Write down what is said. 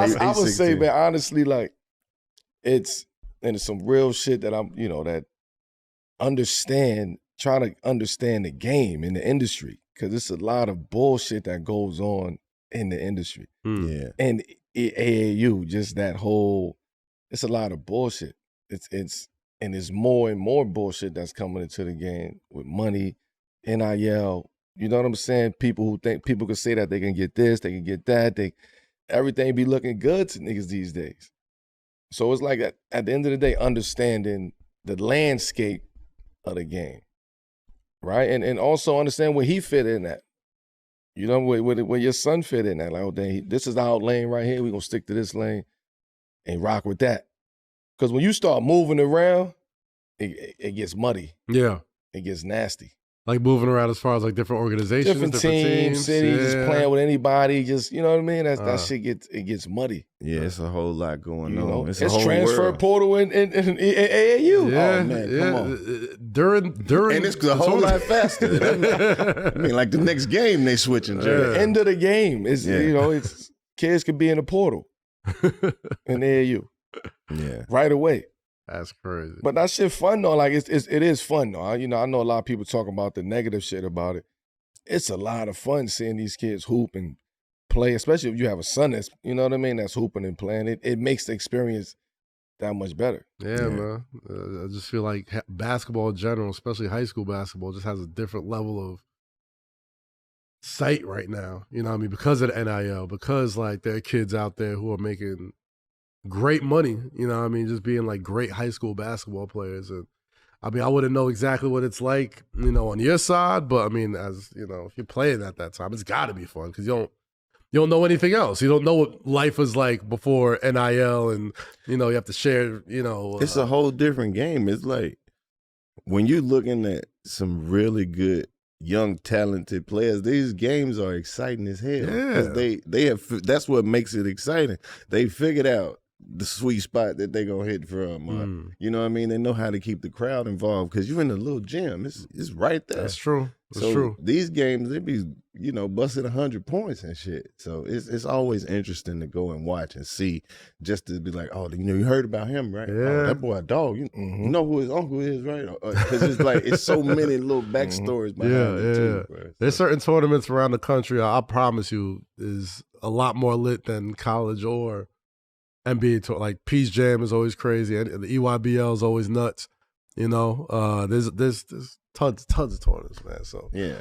I would say, man, honestly, like it's some real shit that I'm, that try to understand the game in the industry, because it's a lot of bullshit that goes on in the industry. Yeah. And AAU, just that whole, it's a lot of bullshit. And there's more and more bullshit that's coming into the game with money, NIL. You know what I'm saying? People who think people can say that they can get this, they can get that. Everything be looking good to niggas these days. So it's like at the end of the day, understanding the landscape of the game, right? And also understand where he fit in at. You know, where your son fit in at. Like, oh, dang, this is our lane right here. We're going to stick to this lane and rock with that. Because when you start moving around, it gets muddy. Yeah. It gets nasty. Like moving around as far as like different organizations, different teams, cities, just playing with anybody, just, you know what I mean? That shit gets muddy. Yeah, it's a whole lot going on. It's a whole transfer world. portal in AAU. Yeah, oh man, come on. During and it's a whole lot faster. I mean, like the next game they switching. The end of the game is it's kids could be in the portal in AAU. Yeah, right away. That's crazy. But that shit fun though. Like it is fun though. I know a lot of people talk about the negative shit about it. It's a lot of fun seeing these kids hoop and play, especially if you have a son that's, you know what I mean, that's hooping and playing. It makes the experience that much better. Yeah, man. I just feel like basketball in general, especially high school basketball, just has a different level of sight right now. You know what I mean? Because of the NIL, because like there are kids out there who are making great money, you know what I mean, just being like great high school basketball players. And I mean, I wouldn't know exactly what it's like, on your side, but I mean, as if you're playing at that time, it's got to be fun because you don't know anything else. You don't know what life was like before NIL, and you have to share. It's a whole different game. It's like when you're looking at some really good young talented players, these games are exciting as hell. Yeah, they have. That's what makes it exciting. They figured out the sweet spot that they gonna hit from. You know what I mean? They know how to keep the crowd involved because you're in a little gym. It's right there. That's true. That's so true. These games, they be busting 100 points and shit. So it's always interesting to go and watch and see, just to be like, oh, you heard about him, right? Yeah, oh, that boy a dog. You know who his uncle is, right? Because it's like it's so many little backstories behind it too. Bro. There's certain tournaments around the country, I promise you, is a lot more lit than college or NBA. Like Peace Jam is always crazy, and the EYBL is always nuts. There's tons of tournaments, man. So yeah,